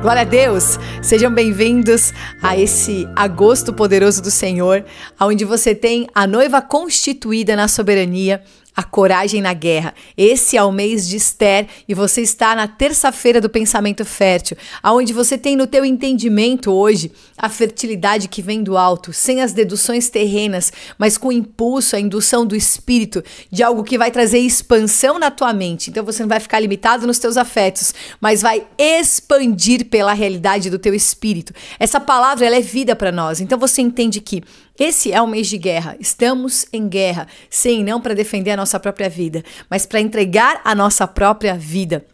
Glória a Deus! Sejam bem-vindos a esse agosto poderoso do Senhor, onde você tem a noiva constituída na soberania, a coragem na guerra. Esse é o mês de Esther e você está na terça-feira do pensamento fértil, onde você tem no teu entendimento hoje a fertilidade que vem do alto, sem as deduções terrenas, mas com o impulso, a indução do Espírito, de algo que vai trazer expansão na tua mente. Então você não vai ficar limitado nos teus afetos, mas vai expandir pela realidade do teu espírito. Essa palavra, ela é vida para nós. Então você entende que esse é um mês de guerra. Estamos em guerra. Sim, não para defender a nossa própria vida, mas para entregar a nossa própria vida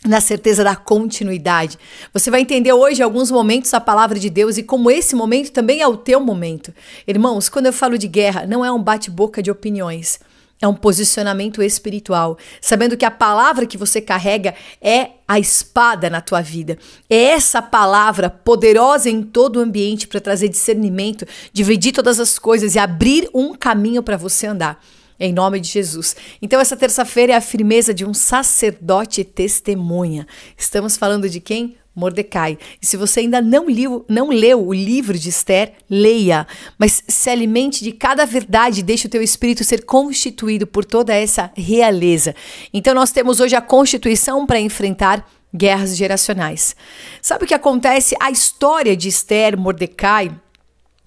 na certeza da continuidade. Você vai entender hoje alguns momentos da palavra de Deus e como esse momento também é o teu momento. Irmãos, quando eu falo de guerra, não é um bate-boca de opiniões. É um posicionamento espiritual, sabendo que a palavra que você carrega é a espada na tua vida. É essa palavra poderosa em todo o ambiente para trazer discernimento, dividir todas as coisas e abrir um caminho para você andar. Em nome de Jesus. Então essa terça-feira é a firmeza de um sacerdote testemunha. Estamos falando de quem? Mordecai. E se você ainda não leu o livro de Esther, leia, mas se alimente de cada verdade e deixe o teu espírito ser constituído por toda essa realeza. Então nós temos hoje a constituição para enfrentar guerras geracionais. Sabe o que acontece? A história de Esther, Mordecai,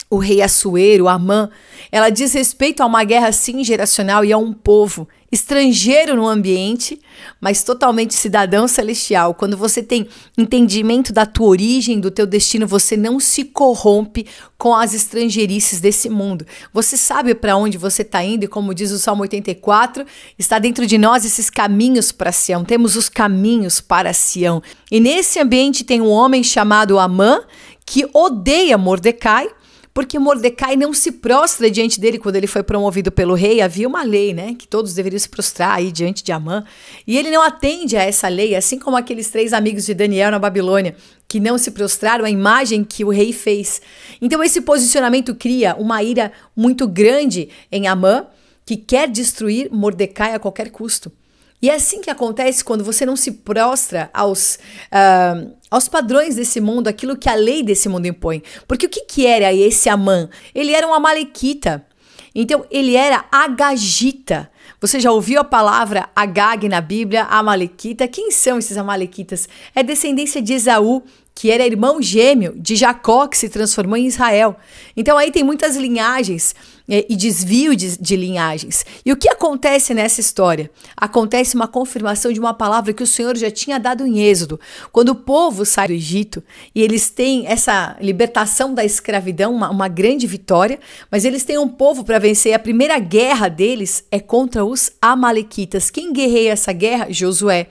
o rei Assuero, Amã, ela diz respeito a uma guerra sim geracional e a um povo estrangeiro no ambiente, mas totalmente cidadão celestial. Quando você tem entendimento da tua origem, do teu destino, você não se corrompe com as estrangeirices desse mundo. Você sabe para onde você está indo e como diz o Salmo 84, está dentro de nós esses caminhos para Sião. Temos os caminhos para Sião. E nesse ambiente tem um homem chamado Amã que odeia Mordecai, porque Mordecai não se prostra diante dele quando ele foi promovido pelo rei. Havia uma lei, né, que todos deveriam se prostrar aí diante de Amã. E ele não atende a essa lei, assim como aqueles 3 amigos de Daniel na Babilônia, que não se prostraram à imagem que o rei fez. Então esse posicionamento cria uma ira muito grande em Amã, que quer destruir Mordecai a qualquer custo. E é assim que acontece quando você não se prostra aos padrões desse mundo, aquilo que a lei desse mundo impõe. Porque o que era esse Amã? Ele era um amalequita. Então, ele era agagita. Você já ouviu a palavra Agag na Bíblia, amalequita? Quem são esses amalequitas? É descendência de Esaú, que era irmão gêmeo de Jacó, que se transformou em Israel. Então aí tem muitas linhagens e desvio de linhagens. E o que acontece nessa história? Acontece uma confirmação de uma palavra que o Senhor já tinha dado em Êxodo. Quando o povo sai do Egito e eles têm essa libertação da escravidão, uma grande vitória, mas eles têm um povo para vencer. A primeira guerra deles é contra os amalequitas. Quem guerreia essa guerra? Josué.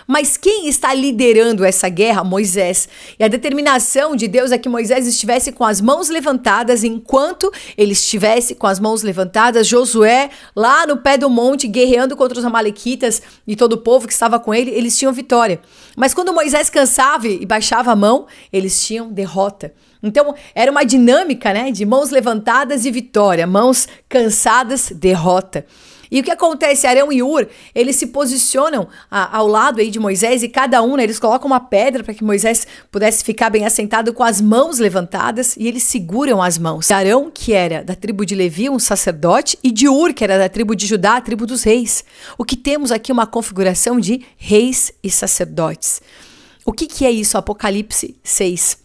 Mas quem está liderando essa guerra? Moisés. E a determinação de Deus é que Moisés estivesse com as mãos levantadas. Enquanto ele estivesse com as mãos levantadas, Josué, lá no pé do monte, guerreando contra os amalequitas e todo o povo que estava com ele, eles tinham vitória. Mas quando Moisés cansava e baixava a mão, eles tinham derrota. Então, era uma dinâmica, né, de mãos levantadas e vitória, mãos cansadas, derrota. E o que acontece? Arão e Ur, eles se posicionam ao lado aí de Moisés e cada um, né, eles colocam uma pedra para que Moisés pudesse ficar bem assentado com as mãos levantadas e eles seguram as mãos. Arão, que era da tribo de Levi, um sacerdote, e de Ur, que era da tribo de Judá, a tribo dos reis. O que temos aqui é uma configuração de reis e sacerdotes. O que é isso? Apocalipse 6.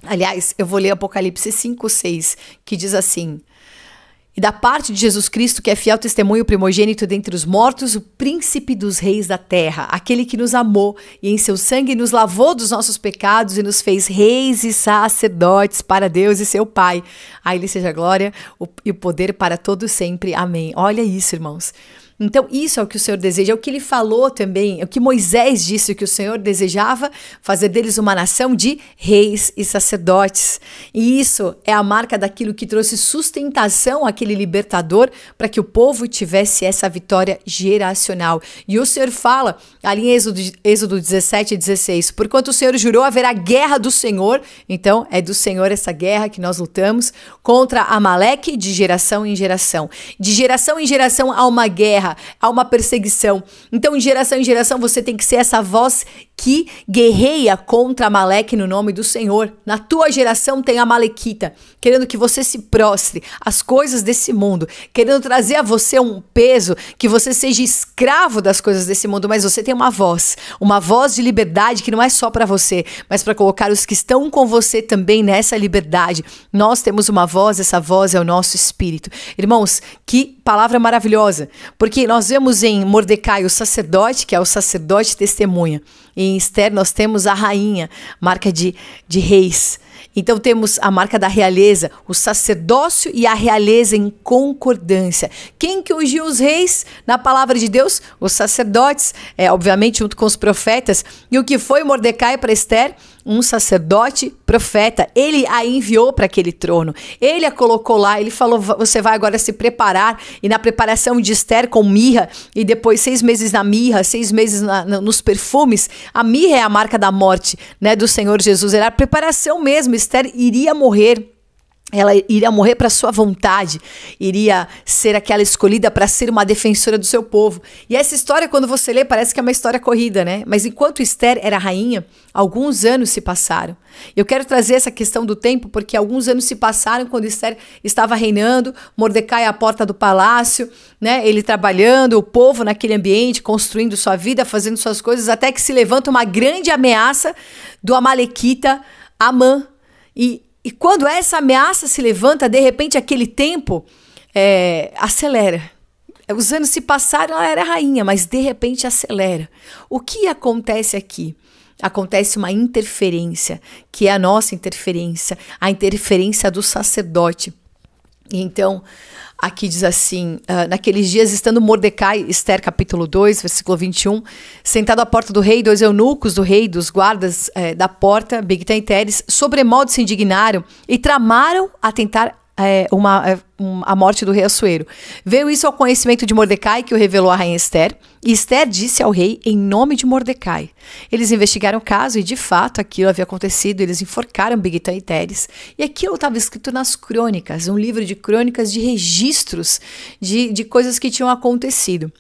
Aliás, eu vou ler Apocalipse 5, 6, que diz assim: e da parte de Jesus Cristo, que é fiel testemunho primogênito dentre os mortos, o príncipe dos reis da terra, aquele que nos amou e em seu sangue nos lavou dos nossos pecados e nos fez reis e sacerdotes para Deus e seu Pai. A ele seja a glória e o poder para todos sempre. Amém. Olha isso, irmãos. Então isso é o que o Senhor deseja, é o que ele falou também, é o que Moisés disse que o Senhor desejava, fazer deles uma nação de reis e sacerdotes. E isso é a marca daquilo que trouxe sustentação àquele libertador para que o povo tivesse essa vitória geracional. E o Senhor fala ali em Êxodo 17 e 16, porquanto o Senhor jurou haverá guerra do Senhor, então é do Senhor essa guerra que nós lutamos contra Amaleque de geração em geração. De geração em geração há uma guerra, há uma perseguição. Então, de geração em geração, você tem que ser essa voz que guerreia contra Amaleque no nome do Senhor. Na tua geração tem Amalequita, querendo que você se prostre às coisas desse mundo, querendo trazer a você um peso, que você seja escravo das coisas desse mundo, mas você tem uma voz de liberdade que não é só para você, mas para colocar os que estão com você também nessa liberdade. Nós temos uma voz, essa voz é o nosso espírito. Irmãos, que palavra maravilhosa, porque nós vemos em Mordecai o sacerdote, que é o sacerdote testemunha, e em Esther nós temos a rainha, marca de reis. Então temos a marca da realeza, o sacerdócio e a realeza em concordância. Quem que ungiu os reis na palavra de Deus? Os sacerdotes, obviamente junto com os profetas. E o que foi Mordecai para Esther? Um sacerdote profeta. Ele a enviou para aquele trono. Ele a colocou lá. Ele falou, você vai agora se preparar. E na preparação de Esther com mirra, e depois 6 meses na mirra, 6 meses nos perfumes. A mirra é a marca da morte, né, do Senhor Jesus. Era a preparação mesmo. Esther iria morrer. Ela iria morrer para sua vontade, iria ser aquela escolhida para ser uma defensora do seu povo. E essa história, quando você lê, parece que é uma história corrida, né? Mas enquanto Esther era rainha, alguns anos se passaram. Eu quero trazer essa questão do tempo, porque alguns anos se passaram quando Esther estava reinando, Mordecai à porta do palácio, né? Ele trabalhando, o povo naquele ambiente, construindo sua vida, fazendo suas coisas, até que se levanta uma grande ameaça do amalequita Amã. E quando essa ameaça se levanta, de repente aquele tempo acelera. Os anos se passaram, ela era rainha, mas de repente acelera. O que acontece aqui? Acontece uma interferência, que é a nossa interferência, a interferência do sacerdote. Então, aqui diz assim, naqueles dias, estando Mordecai, Esther capítulo 2, versículo 21, sentado à porta do rei, 2 eunucos do rei, dos guardas da porta, Bigtã e Teres, sobremodo se indignaram e tramaram a tentar a morte do rei Assuero. Veio isso ao conhecimento de Mordecai, que o revelou à rainha Esther, e Esther disse ao rei em nome de Mordecai. Eles investigaram o caso e, de fato, aquilo havia acontecido. Eles enforcaram Bigtã e Teres. E aquilo estava escrito nas crônicas, um livro de crônicas, de registros de coisas que tinham acontecido.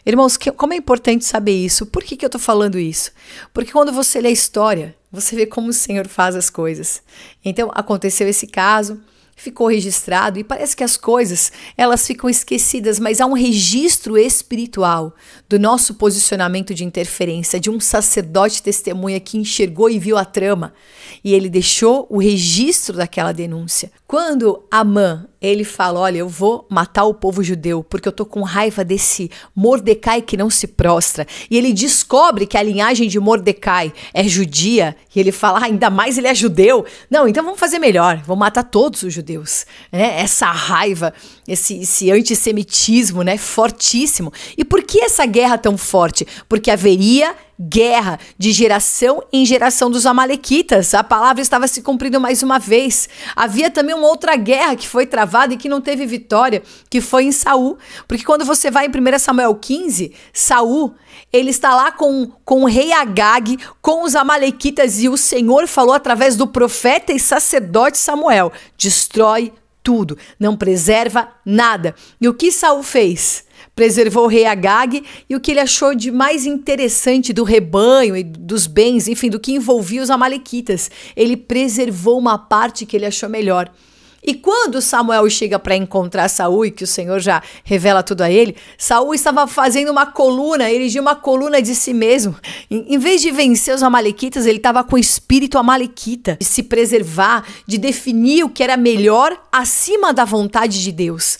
Irmãos, como é importante saber isso. Por que eu estou falando isso? Porque quando você lê a história, você vê como o Senhor faz as coisas. Então, aconteceu esse caso, ficou registrado e parece que as coisas, elas ficam esquecidas, mas há um registro espiritual do nosso posicionamento de interferência, de um sacerdote testemunha que enxergou e viu a trama e ele deixou o registro daquela denúncia. Quando Amã, ele fala, olha, eu vou matar o povo judeu porque eu tô com raiva desse Mordecai que não se prostra, e ele descobre que a linhagem de Mordecai é judia, e ele fala, ainda mais ele é judeu, não, então vamos fazer melhor, vamos matar todos os judeus, né? Essa raiva, esse antissemitismo, né, fortíssimo. E por que essa guerra tão forte? Porque haveria guerra de geração em geração dos amalequitas. A palavra estava se cumprindo mais uma vez. Havia também uma outra guerra que foi travada e que não teve vitória, que foi em Saul. Porque quando você vai em 1 Samuel 15, Saul, ele está lá com o rei Agag, com os amalequitas, e o Senhor falou através do profeta e sacerdote Samuel: destrói tudo, não preserva nada. E o que Saul fez? Preservou o rei Agag, e o que ele achou de mais interessante do rebanho e dos bens, enfim, do que envolvia os amalequitas. Ele preservou uma parte que ele achou melhor. E quando Samuel chega para encontrar Saul, e que o Senhor já revela tudo a ele, Saul estava fazendo uma coluna, erigiu uma coluna de si mesmo. Em vez de vencer os amalequitas, ele estava com o espírito amalequita, de se preservar, de definir o que era melhor acima da vontade de Deus.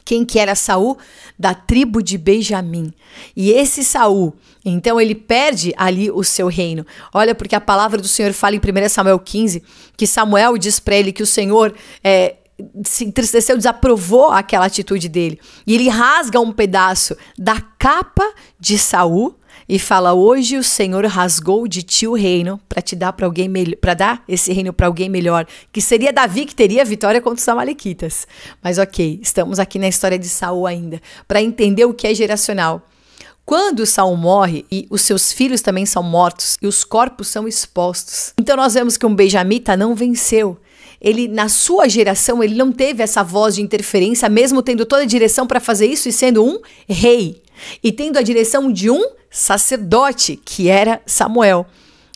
Quem que era Saul? Da tribo de Benjamim. E esse Saul, então ele perde ali o seu reino. Olha, porque a palavra do Senhor fala em 1 Samuel 15, que Samuel diz para ele que o Senhor se entristeceu, desaprovou aquela atitude dele. E ele rasga um pedaço da capa de Saul e fala: hoje o Senhor rasgou de ti o reino para te dar para alguém para dar esse reino para alguém melhor, que seria Davi, que teria vitória contra os amalequitas. Mas ok, estamos aqui na história de Saul ainda, para entender o que é geracional. Quando Saul morre, e os seus filhos também são mortos, e os corpos são expostos. Então nós vemos que um benjamita não venceu. Ele, na sua geração, ele não teve essa voz de interferência, mesmo tendo toda a direção para fazer isso e sendo um rei. E tendo a direção de um sacerdote, que era Samuel.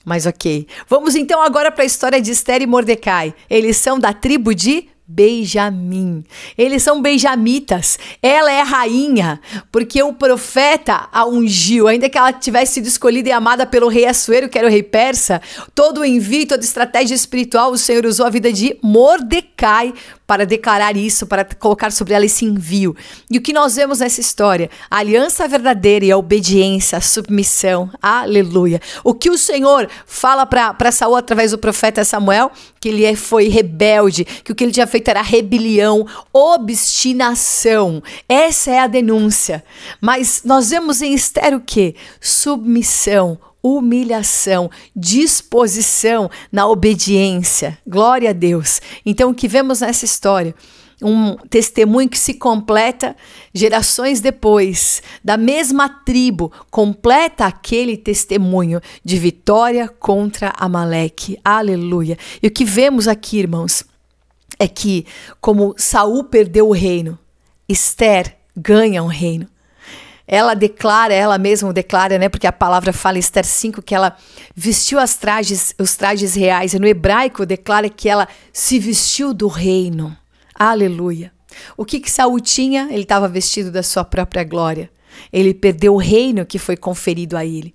Mas ok, vamos então agora para a história de Esther e Mordecai. Eles são da tribo de Benjamim. Eles são benjamitas. Ela é rainha, porque o profeta a ungiu, ainda que ela tivesse sido escolhida e amada pelo rei Assuero, que era o rei persa. Todo o envio, toda estratégia espiritual, o Senhor usou a vida de Mordecai para declarar isso, para colocar sobre ela esse envio. E o que nós vemos nessa história? A aliança verdadeira e a obediência, a submissão. Aleluia. O que o Senhor fala para Saul através do profeta Samuel? Que ele foi rebelde, que o que ele tinha feito era rebelião, obstinação. Essa é a denúncia. Mas nós vemos em Esther o quê? Submissão, humilhação, disposição na obediência. Glória a Deus. Então, o que vemos nessa história? Um testemunho que se completa gerações depois, da mesma tribo, completa aquele testemunho de vitória contra Amaleque. Aleluia. E o que vemos aqui, irmãos, é que como Saul perdeu o reino, Esther ganha um reino. Ela mesma declara, né? Porque a palavra fala em Esther 5 que ela vestiu os trajes reais. E no hebraico declara que ela se vestiu do reino. Aleluia. O que Saul tinha? Ele estava vestido da sua própria glória. Ele perdeu o reino que foi conferido a ele.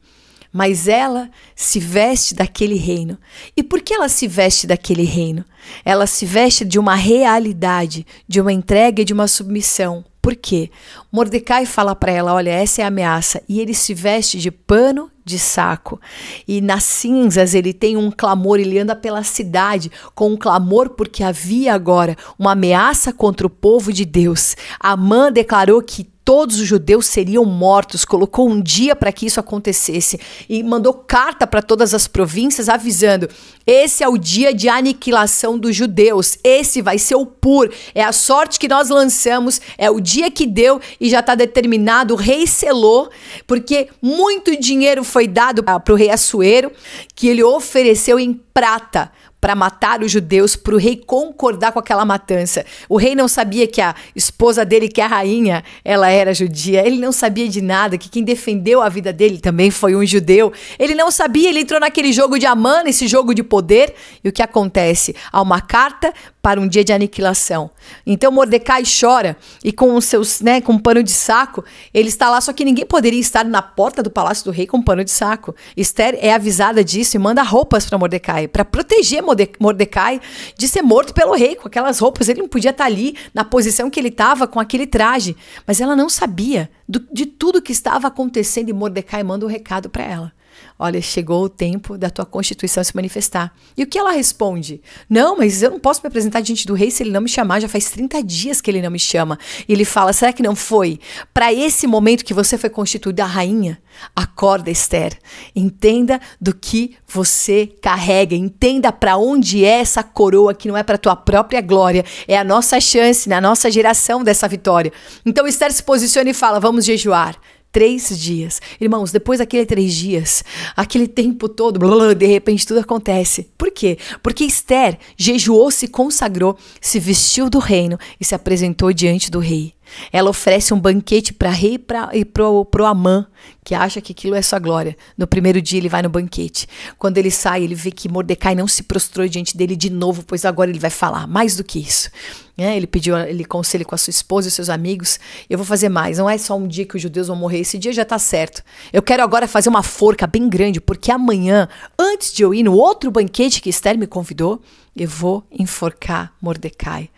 Mas ela se veste daquele reino. E por que ela se veste daquele reino? Ela se veste de uma realidade, de uma entrega e de uma submissão. Por quê? Mordecai fala para ela, olha, essa é a ameaça. E ele se veste de pano de saco. E nas cinzas ele tem um clamor, ele anda pela cidade com um clamor porque havia agora uma ameaça contra o povo de Deus. Amã declarou que todos os judeus seriam mortos, colocou um dia para que isso acontecesse e mandou carta para todas as províncias avisando, esse é o dia de aniquilação dos judeus, esse vai ser o pur, é a sorte que nós lançamos, é o dia que deu e já está determinado, o rei selou, porque muito dinheiro foi dado para o rei Assuero, que ele ofereceu em prata, para matar os judeus, para o rei concordar com aquela matança. O rei não sabia que a esposa dele, que é a rainha, ela era judia. Ele não sabia de nada, que quem defendeu a vida dele também foi um judeu. Ele não sabia, ele entrou naquele jogo de Amã, nesse jogo de poder. E o que acontece? Há uma carta para um dia de aniquilação. Então Mordecai chora e com os seus, com um pano de saco, ele está lá, só que ninguém poderia estar na porta do palácio do rei com um pano de saco. Esther é avisada disso e manda roupas para Mordecai, para proteger Mordecai de ser morto pelo rei com aquelas roupas. Ele não podia estar ali na posição que ele estava com aquele traje, mas ela não sabia de tudo que estava acontecendo e Mordecai manda um recado para ela. Olha, chegou o tempo da tua constituição se manifestar. E o que ela responde? Não, mas eu não posso me apresentar diante do rei se ele não me chamar. Já faz 30 dias que ele não me chama. E ele fala, será que não foi para esse momento que você foi constituída a rainha? Acorda, Esther. Entenda do que você carrega. Entenda para onde é essa coroa que não é para tua própria glória. É a nossa chance, na nossa geração dessa vitória. Então Esther se posiciona e fala, vamos jejuar. 3 dias. Irmãos, depois daqueles 3 dias, aquele tempo todo, de repente tudo acontece. Por quê? Porque Esther jejuou, se consagrou, se vestiu do reino e se apresentou diante do rei. Ela oferece um banquete para rei e pro Amã, que acha que aquilo é sua glória. No primeiro dia ele vai no banquete. Quando ele sai, ele vê que Mordecai não se prostrou diante dele de novo, pois agora ele vai falar mais do que isso. Ele pediu, ele conselho com a sua esposa e seus amigos. Eu vou fazer mais, não é só um dia que os judeus vão morrer, esse dia já está certo. Eu quero agora fazer uma forca bem grande, porque amanhã, antes de eu ir no outro banquete que Esther me convidou, eu vou enforcar Mordecai.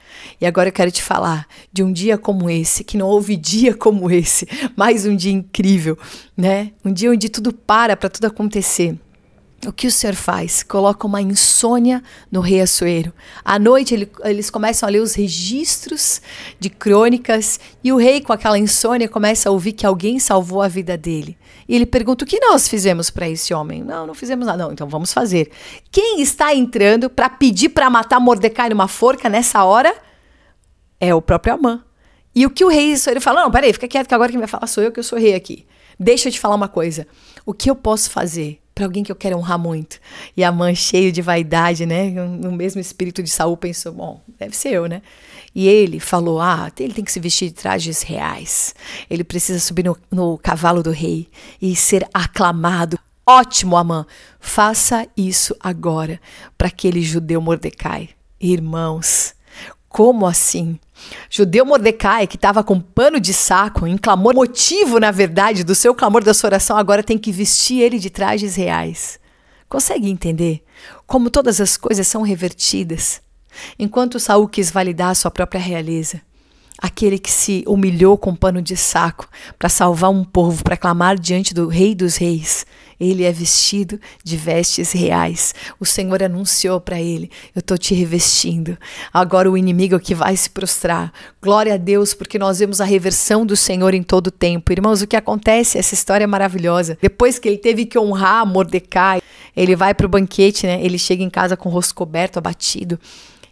E agora eu quero te falar de um dia como esse, que não houve dia como esse, mais um dia incrível, né? Um dia onde tudo para tudo acontecer. O que o Senhor faz? Coloca uma insônia no rei Assuero. À noite eles começam a ler os registros de crônicas e o rei com aquela insônia começa a ouvir que alguém salvou a vida dele. E ele pergunta, o que nós fizemos para esse homem? Não fizemos nada. Não, então vamos fazer. Quem está entrando para pedir para matar Mordecai numa forca nessa hora? É o próprio Amã. E o que o rei Assuero fala, não, peraí, fica quieto que agora quem vai falar sou eu, que eu sou rei aqui. Deixa eu te falar uma coisa. O que eu posso fazer para alguém que eu quero honrar muito. E Amã, cheio de vaidade, né? No mesmo espírito de Saul, pensou, bom, deve ser eu, né? E ele falou, ele tem que se vestir de trajes reais. Ele precisa subir no cavalo do rei e ser aclamado. Ótimo, Amã, faça isso agora para aquele judeu Mordecai. Irmãos, como assim? Judeu Mordecai, que estava com pano de saco, em clamor, motivo, na verdade, do seu clamor, da sua oração, agora tem que vestir ele de trajes reais. Consegue entender como todas as coisas são revertidas? Enquanto Saul quis validar a sua própria realeza, aquele que se humilhou com pano de saco para salvar um povo, para clamar diante do Rei dos Reis, ele é vestido de vestes reais. O Senhor anunciou para ele, eu estou te revestindo. Agora o inimigo é que vai se prostrar. Glória a Deus, porque nós vemos a reversão do Senhor em todo o tempo. Irmãos, o que acontece? Essa história é maravilhosa. Depois que ele teve que honrar Mordecai, ele vai para o banquete, né? Ele chega em casa com o rosto coberto, abatido.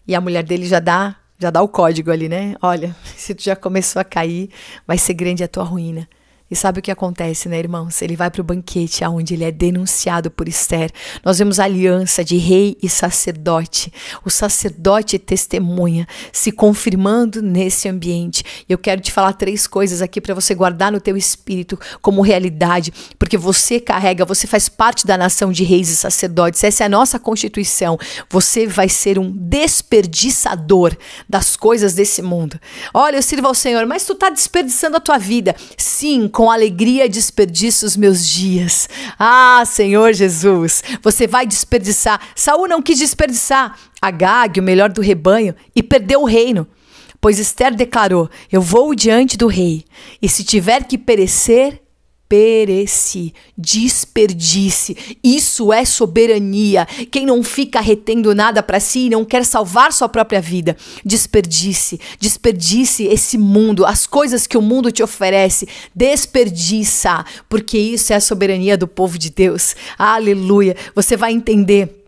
E a mulher dele já dá o código ali, né? Olha, se tu já começou a cair, vai ser grande a tua ruína. E sabe o que acontece, né, irmãos? Ele vai para o banquete onde ele é denunciado por Ester. Nós vemos a aliança de rei e sacerdote. O sacerdote testemunha, se confirmando nesse ambiente. E eu quero te falar 3 coisas aqui para você guardar no teu espírito como realidade. Porque você faz parte da nação de reis e sacerdotes. Essa é a nossa constituição. Você vai ser um desperdiçador das coisas desse mundo. Olha, eu sirvo ao Senhor, mas tu está desperdiçando a tua vida. Sim, com alegria desperdiço os meus dias. Senhor Jesus, você vai desperdiçar. Saul não quis desperdiçar Agag, o melhor do rebanho, e perdeu o reino. Pois Ester declarou, eu vou diante do rei, e se tiver que perecer, perece, desperdice. Isso é soberania. Quem não fica retendo nada para si e não quer salvar sua própria vida, desperdice esse mundo, as coisas que o mundo te oferece, desperdiça, porque isso é a soberania do povo de Deus. Aleluia. Você vai entender.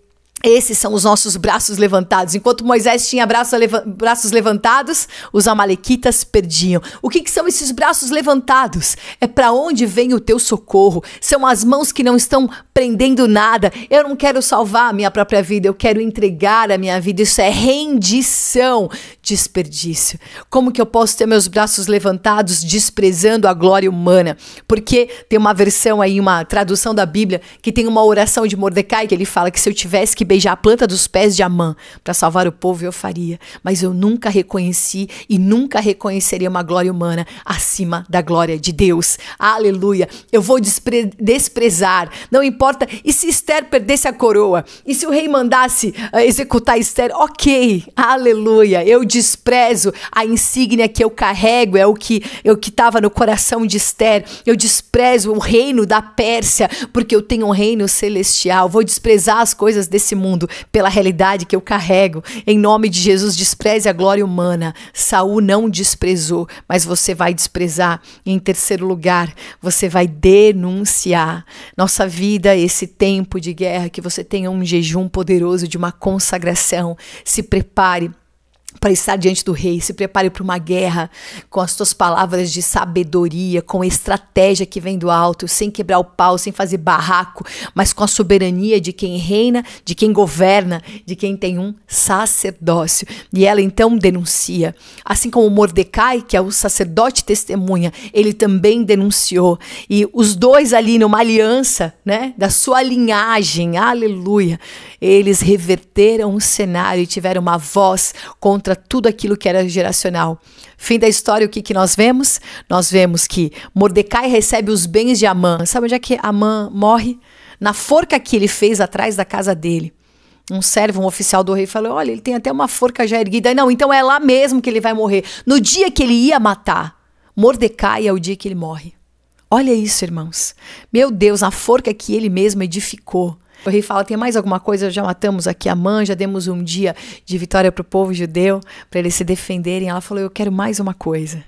Esses são os nossos braços levantados. Enquanto Moisés tinha braços levantados, os amalequitas perdiam. O que são esses braços levantados? É para onde vem o teu socorro. São as mãos que não estão prendendo nada. Eu não quero salvar a minha própria vida, eu quero entregar a minha vida. Isso é rendição, desperdício. Como que eu posso ter meus braços levantados desprezando a glória humana? Porque tem uma versão aí, uma tradução da Bíblia, que tem uma oração de Mordecai, que ele fala que se eu tivesse que beijar a planta dos pés de Amã para salvar o povo, eu faria. Mas eu nunca reconheci e nunca reconheceria uma glória humana acima da glória de Deus. Aleluia. Eu vou desprezar. Não importa. E se Ester perdesse a coroa? E se o rei mandasse executar Ester? Ok. Aleluia. Eu desprezo a insígnia que eu carrego. É o que estava no coração de Ester. Eu desprezo o reino da Pérsia porque eu tenho um reino celestial. Vou desprezar as coisas desse mundo pela realidade que eu carrego. Em nome de Jesus, despreze a glória humana. Saul não desprezou, mas você vai desprezar. E em terceiro lugar, você vai denunciar. Nossa vida, esse tempo de guerra, que você tenha um jejum poderoso de uma consagração. Se prepare para estar diante do rei, se prepare para uma guerra com as tuas palavras de sabedoria, com estratégia que vem do alto, sem quebrar o pau, sem fazer barraco, mas com a soberania de quem reina, de quem governa, de quem tem um sacerdócio. E ela então denuncia. Assim como Mordecai, que é o sacerdote testemunha, ele também denunciou. E os dois ali numa aliança, né, da sua linhagem, aleluia, eles reverteram o cenário e tiveram uma voz contra tudo aquilo que era geracional. Fim da história, o que nós vemos? Nós vemos que Mordecai recebe os bens de Amã. Sabe onde é que Amã morre? Na forca que ele fez atrás da casa dele. Um servo, um oficial do rei falou, olha, ele tem até uma forca já erguida. Não, então é lá mesmo que ele vai morrer. No dia que ele ia matar, Mordecai é o dia que ele morre. Olha isso, irmãos. Meu Deus, a forca que ele mesmo edificou. O rei fala, tem mais alguma coisa? Já matamos aqui Amã, já demos um dia de vitória para o povo judeu, para eles se defenderem. Ela falou, eu quero mais uma coisa.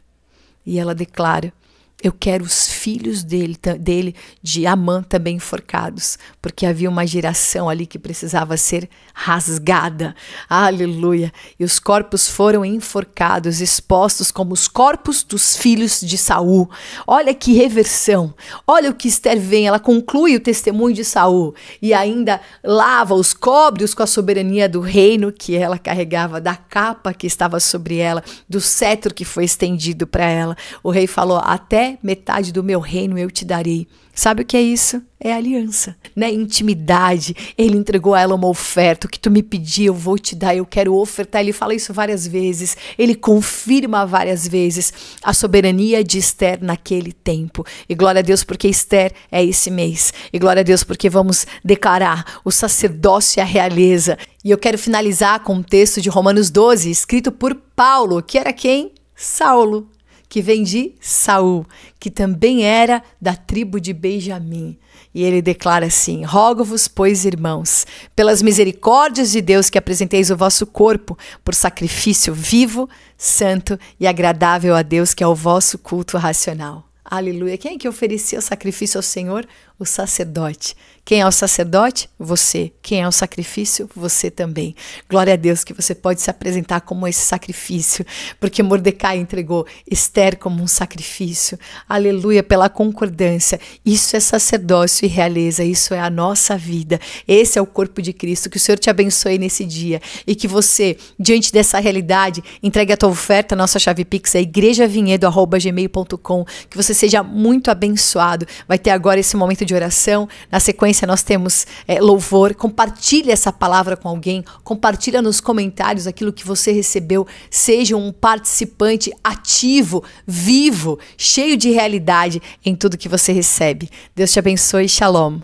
E ela declara, eu quero os filhos dele de Amã também enforcados, porque havia uma geração ali que precisava ser rasgada. Aleluia! E os corpos foram enforcados, expostos como os corpos dos filhos de Saul. Olha que reversão! Olha o que Esther vem, ela conclui o testemunho de Saul e ainda lava-os, cobre-os com a soberania do reino que ela carregava, da capa que estava sobre ela, do cetro que foi estendido para ela. O rei falou: até metade do meu reino eu te darei. Sabe o que é isso? É aliança, né? Intimidade. Ele entregou a ela uma oferta. O que tu me pedir, eu vou te dar, eu quero ofertar. Ele fala isso várias vezes. Ele confirma várias vezes a soberania de Esther naquele tempo. E glória a Deus porque Esther é esse mês. E glória a Deus porque vamos declarar o sacerdócio e a realeza. E eu quero finalizar com um texto de Romanos 12, escrito por Paulo, que era quem? Saulo, que vem de Saul, que também era da tribo de Benjamim. E ele declara assim: rogo-vos, pois, irmãos, pelas misericórdias de Deus, que apresenteis o vosso corpo por sacrifício vivo, santo e agradável a Deus, que é o vosso culto racional. Aleluia. Quem é que oferecia o sacrifício ao Senhor? O sacerdote. Quem é o sacerdote? Você. Quem é o sacrifício? Você também. Glória a Deus que você pode se apresentar como esse sacrifício, porque Mordecai entregou Esther como um sacrifício. Aleluia, pela concordância. Isso é sacerdócio e realeza, isso é a nossa vida. Esse é o corpo de Cristo. Que o Senhor te abençoe nesse dia e que você, diante dessa realidade, entregue a tua oferta. Nossa chave Pix é igrejavinhedo@gmail.com. Que você seja muito abençoado. Vai ter agora esse momento de oração. Na sequência nós temos louvor. Compartilhe essa palavra com alguém. Compartilha nos comentários aquilo que você recebeu. Seja um participante ativo, vivo, cheio de realidade em tudo que você recebe. Deus te abençoe. Shalom.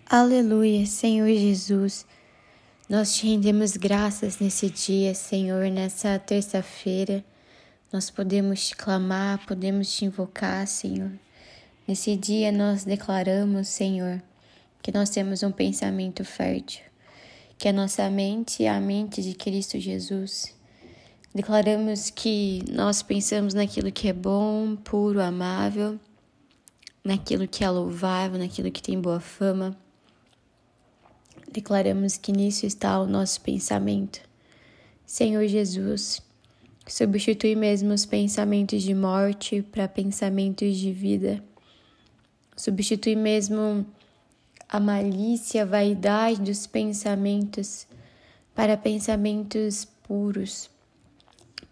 Aleluia, Senhor Jesus. Nós te rendemos graças nesse dia, Senhor, nessa terça-feira. Nós podemos te clamar, podemos te invocar, Senhor. Nesse dia nós declaramos, Senhor, que nós temos um pensamento fértil, que a nossa mente é a mente de Cristo Jesus. Declaramos que nós pensamos naquilo que é bom, puro, amável, naquilo que é louvável, naquilo que tem boa fama. Declaramos que nisso está o nosso pensamento. Senhor Jesus, substitui mesmo os pensamentos de morte para pensamentos de vida. Substitui mesmo a malícia, a vaidade dos pensamentos para pensamentos puros,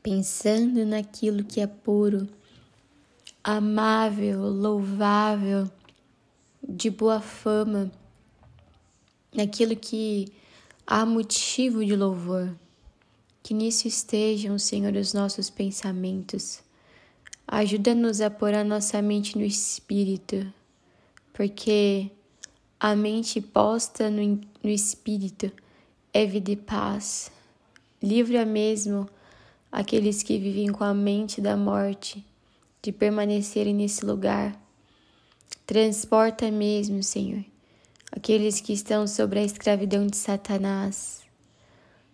pensando naquilo que é puro, amável, louvável, de boa fama, naquilo que há motivo de louvor. Que nisso estejam, Senhor, os nossos pensamentos. Ajuda-nos a pôr a nossa mente no Espírito, porque a mente posta no Espírito é vida e paz. Livra mesmo aqueles que vivem com a mente da morte de permanecerem nesse lugar. Transporta mesmo, Senhor, aqueles que estão sobre a escravidão de Satanás.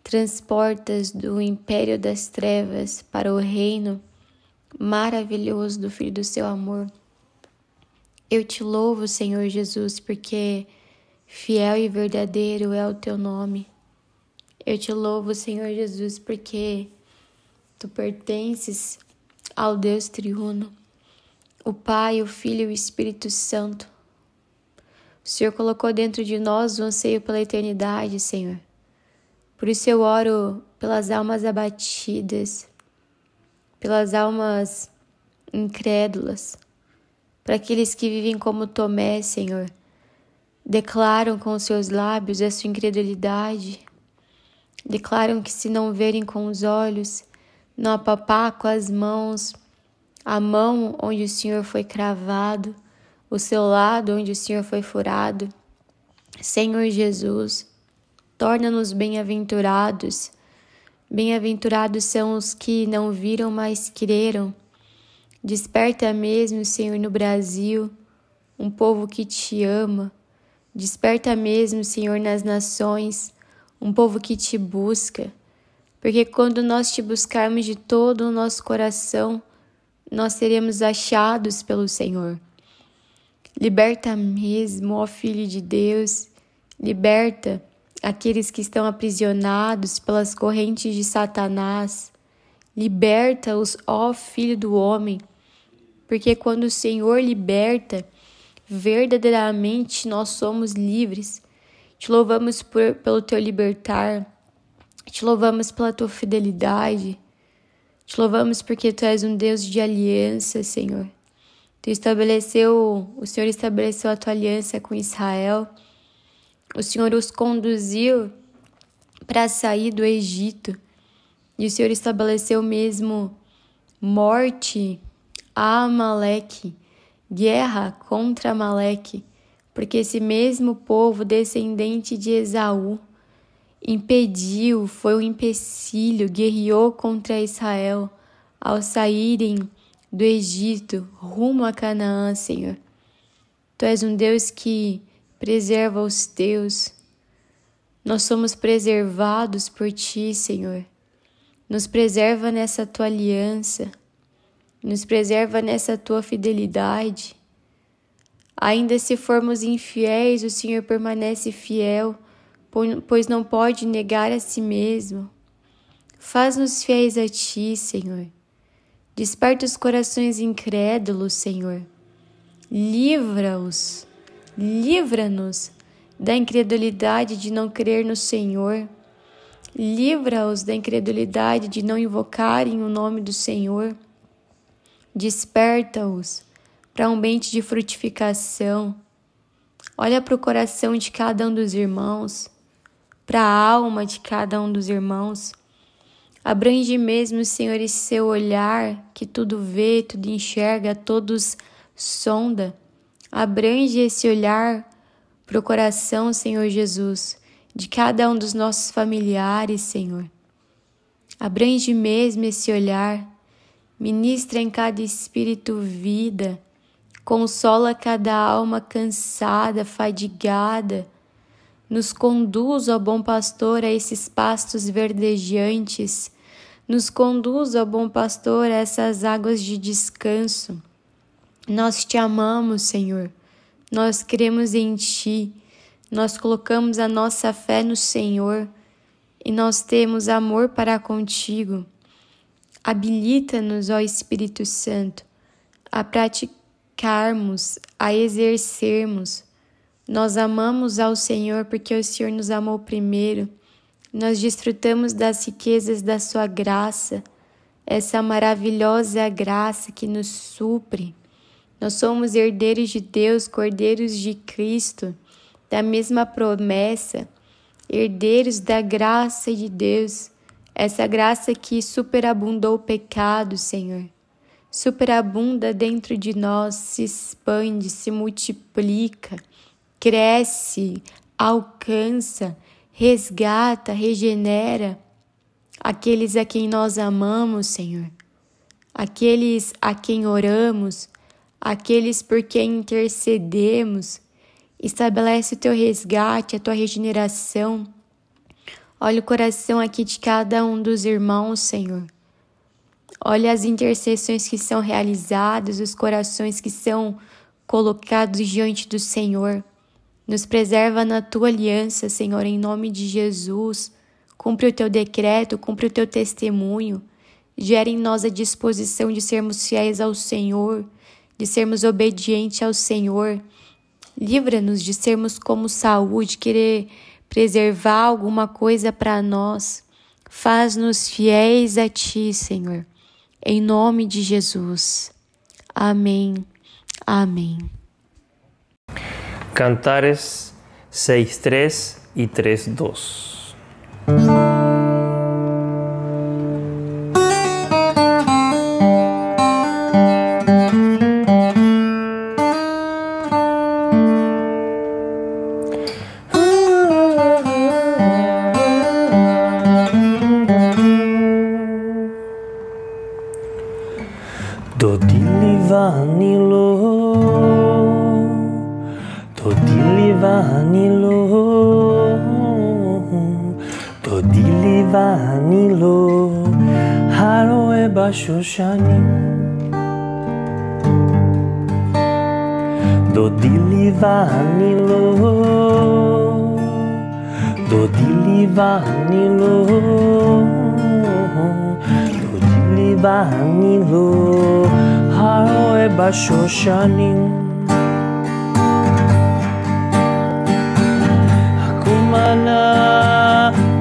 Transportas do império das trevas para o reino maravilhoso do Filho do seu amor. Eu te louvo, Senhor Jesus, porque fiel e verdadeiro é o teu nome. Eu te louvo, Senhor Jesus, porque tu pertences ao Deus triuno, o Pai, o Filho e o Espírito Santo. O Senhor colocou dentro de nós o anseio pela eternidade, Senhor. Por isso eu oro pelas almas abatidas, pelas almas incrédulas, para aqueles que vivem como Tomé, Senhor, declaram com os seus lábios a sua incredulidade, declaram que se não verem com os olhos, não apalpar com as mãos, a mão onde o Senhor foi cravado, o seu lado onde o Senhor foi furado. Senhor Jesus, torna-nos bem-aventurados. Bem-aventurados são os que não viram, mas creram. Desperta mesmo, Senhor, no Brasil, um povo que te ama. Desperta mesmo, Senhor, nas nações, um povo que te busca. Porque quando nós te buscarmos de todo o nosso coração, nós seremos achados pelo Senhor. Liberta mesmo, ó Filho de Deus. Liberta aqueles que estão aprisionados pelas correntes de Satanás. Liberta-os, ó Filho do homem, porque quando o Senhor liberta, verdadeiramente nós somos livres. Te louvamos pelo teu libertar, te louvamos pela tua fidelidade, te louvamos porque tu és um Deus de aliança, Senhor. O Senhor estabeleceu a tua aliança com Israel. O Senhor os conduziu para sair do Egito. E o Senhor estabeleceu mesmo morte a Amaleque, guerra contra Amaleque, porque esse mesmo povo descendente de Esaú impediu, foi um empecilho, guerreou contra Israel ao saírem do Egito rumo a Canaã, Senhor. Tu és um Deus que preserva os teus. Nós somos preservados por ti, Senhor. Nos preserva nessa tua aliança, nos preserva nessa tua fidelidade. Ainda se formos infiéis, o Senhor permanece fiel, pois não pode negar a si mesmo. Faz-nos fiéis a ti, Senhor. Desperta os corações incrédulos, Senhor. Livra-nos da incredulidade de não crer no Senhor. Livra-os da incredulidade de não invocarem o nome do Senhor. Desperta-os para um ambiente de frutificação. Olha para o coração de cada um dos irmãos, para a alma de cada um dos irmãos. Abrange mesmo, Senhor, esse seu olhar que tudo vê, tudo enxerga, todos sonda. Abrange esse olhar para o coração, Senhor Jesus, de cada um dos nossos familiares, Senhor. Abrange mesmo esse olhar, ministra em cada espírito vida, consola cada alma cansada, fadigada, nos conduz, ó bom pastor, a esses pastos verdejantes, nos conduz, ó bom pastor, a essas águas de descanso. Nós te amamos, Senhor, nós cremos em ti. Nós colocamos a nossa fé no Senhor e nós temos amor para contigo. Habilita-nos, ó Espírito Santo, a praticarmos, a exercermos. Nós amamos ao Senhor porque o Senhor nos amou primeiro. Nós desfrutamos das riquezas da sua graça, essa maravilhosa graça que nos supre. Nós somos herdeiros de Deus, cordeiros de Cristo, da mesma promessa, herdeiros da graça de Deus, essa graça que superabundou o pecado, Senhor, superabunda dentro de nós, se expande, se multiplica, cresce, alcança, resgata, regenera aqueles a quem nós amamos, Senhor, aqueles a quem oramos, aqueles por quem intercedemos. Estabelece o teu resgate, a tua regeneração. Olha o coração aqui de cada um dos irmãos, Senhor. Olha as intercessões que são realizadas, os corações que são colocados diante do Senhor. Nos preserva na tua aliança, Senhor, em nome de Jesus. Cumpre o teu decreto, cumpre o teu testemunho. Gera em nós a disposição de sermos fiéis ao Senhor, de sermos obedientes ao Senhor. Livra-nos de sermos como Saul, de querer preservar alguma coisa para nós. Faz-nos fiéis a ti, Senhor. Em nome de Jesus. Amém. Amém. Cantares 6:3 e 3:2. דודי לי ואני לא, דודי לי ואני לא, דודי לי ואני לא, הרואה בשושנים. הקומנה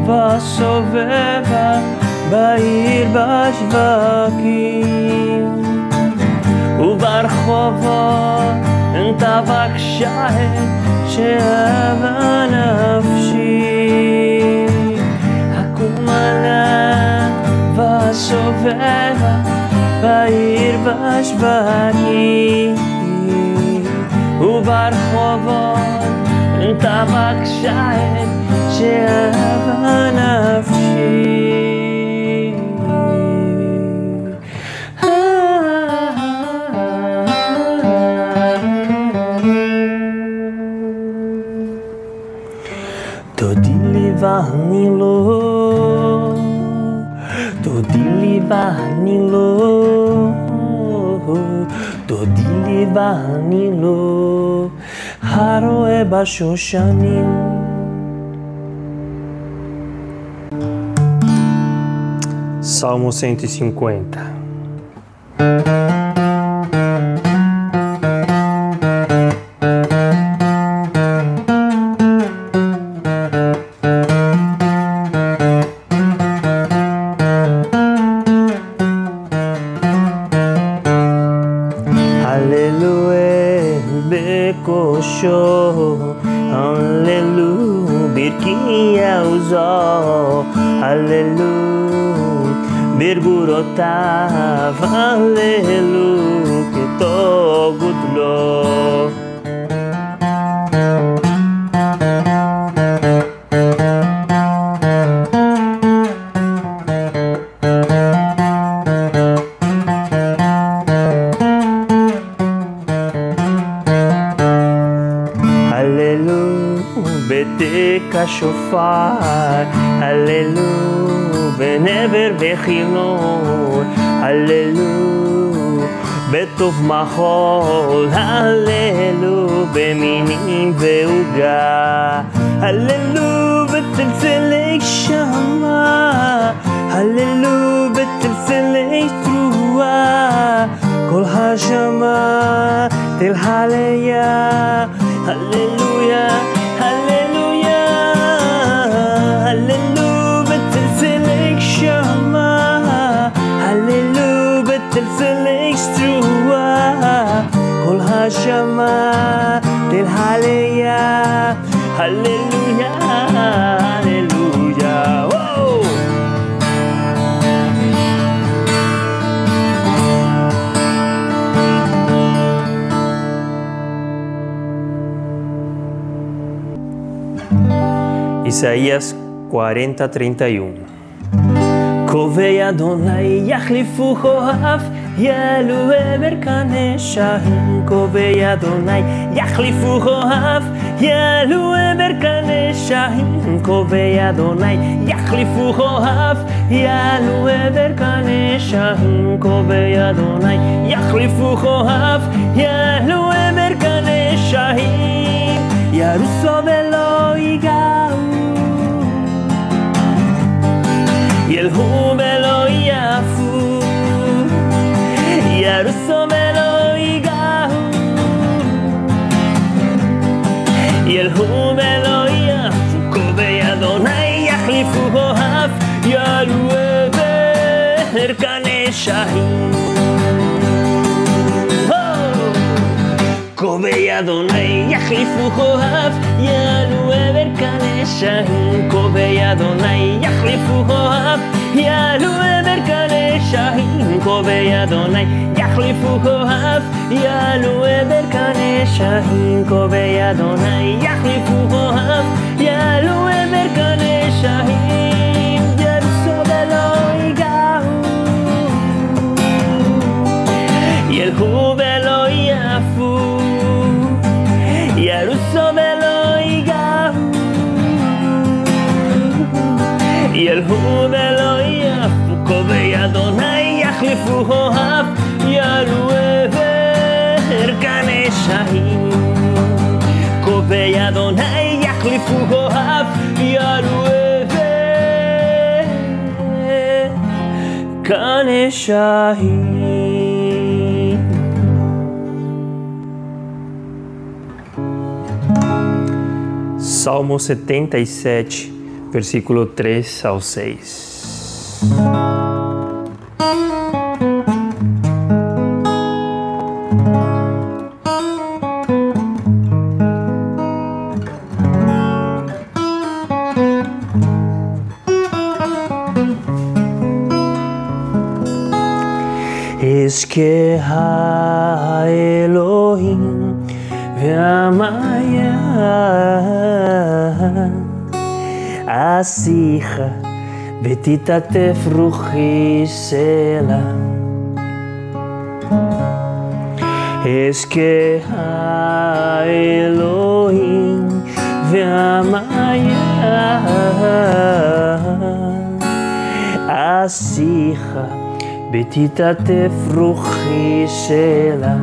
וסובבה בעיר בשווקים וברחובות תבקשה שאהבה נפשי. הקומנה וסובבה בעיר בשווקים וברחובות תבקשה שאהבה נפשי. דודי לי ואני לא, דודי לי ואני לא, דודי לי ואני לא, הרואה בשושנים. Salmo 150. Hallelujah, birkia uzo, Hallelujah, birgurotav, Hallelujah, ketogut lo. בתק השופר, הללו, בנבר וחירנון, הללו, בטוב מחול, הללו, במינים ועוגה, הללו, בצלצלי שמה, הללו, בצלצלי תרועה, כל השמה תלהליה, הללויה, הללויה, הללו בצלצלי שמה, הללו בצלצלי תרועה, כל השמה תלהליה, הללויה, הללויה. Isaías 40:31. Kovei Adonai yachlifu hoaf, yalu ever kaneshahim. Kovei Adonai yachlifu hoaf, yalu ever kaneshahim. Kovei Adonai yachlifu hoaf, yalu ever kaneshahim. Kovei Adonai yachlifu hoaf, yalu ever kaneshahim. Yaruso velo igau, ילכו ולא יעפו, ירוסו ולא ייגעו, ילכו ולא יעפו, קובעי אדוני יחליפו אוהב, יעלו עבר כנשאים. קובעי אדוני יחליפו אוהב, יעלו עבר כנשאים. קובעי אדוני יחליפו אוהב, יעלו עבר כנשאים. קובעי אדוני יחליפו אוהב, יעלו עבר כנשאים. קובעי אדוני יחליפו אוהב, יעלו עבר כנשאים. ירוסו ולא ייגעו, ילכו ולא יעפו, ירוסו ולא ייגעו, ילכו ולא יעפו. קובעי אדוני יחליפו אוהב, יעלו עבר כנשאים. ואדוני יחליפו אף יעלו Kaneshahim. Salmo 77, versículo 3 ao 6. Eske ha-Elohim ve'amaya asicha v'titatef ruchi sela. Eske ha-Elohim ve'amaya asicha v'titatef ruchi sela.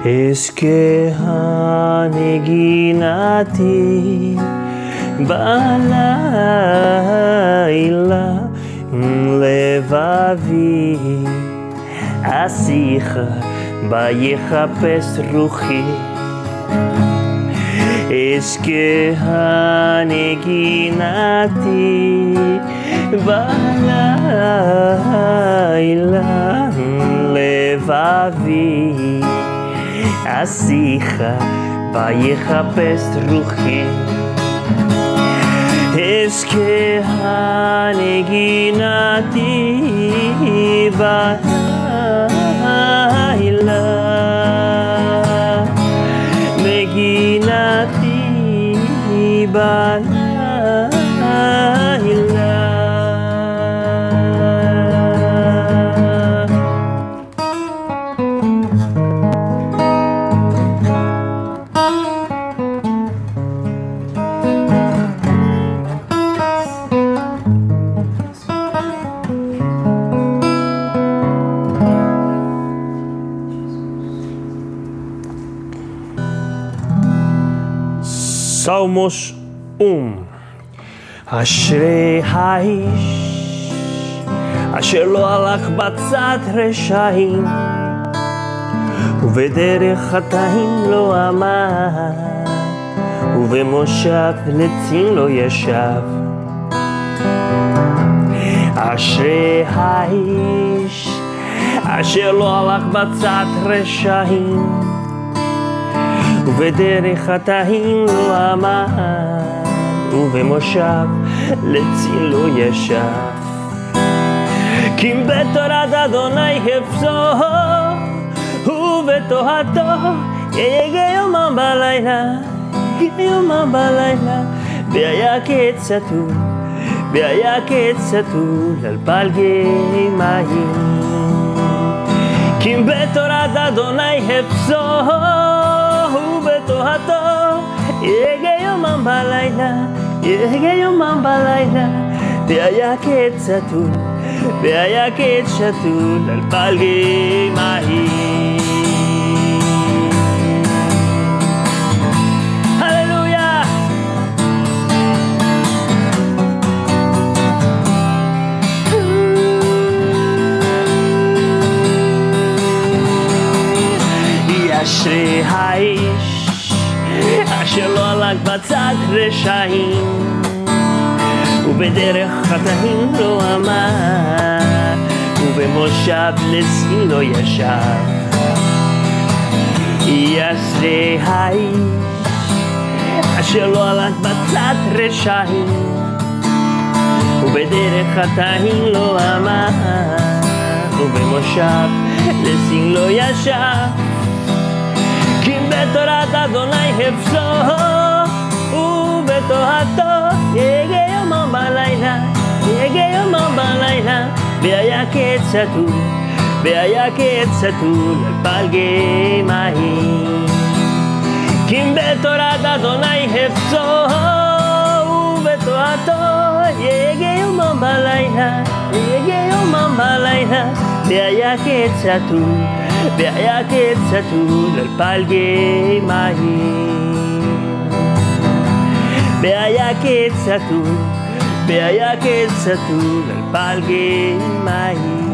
Eske ha-neginati Balayla levavi asicha vayechapes ruchi. Eske haneginati balayla levavi asicha vayechapes ruchi. Eske haneginati balayla neginati balayla. Salmos 1. Ashrei haish asher lo halach batzat reshaim ובדרך חטאים לא עמד ובמושב לצים לא ישב. אשרי האיש אשר לא הלך בצד רשעים ובדרך חטאים לא עמד ובמושב לצים לא ישב. כי בתורת אדוני חפצו ובתורתו יהיה יומם בלילה, יומם בלילה. והיה קץ סתום על פלגי מים. כי בתורת אדוני חפצו ובתורתו יהיה יומם בלילה, יהיה יומם בלילה. והיה קץ סתום על פלגי מים. אשרי האיש אשר לא הלך בצד רשעים ובדרך חטאים לא עמד ובמושב לצים לא ישב. אשרי האיש אשר לא הלך בצד רשעים ובדרך חטאים לא עמד ובמושב לצים לא ישב. כי בתורת אדוני חפצו ובתורתו יהיה יומם בלילה, יהיה יומם בלילה. והיה קץ סתום והיה כצאתו לפלגי מים. כי בתורת אדוני חפצו ובתורתו יגה יומם בלילה, יגה יומם בלילה. והיה כצאתו לפלגי מים. והיה כצאתו לפלגי מים.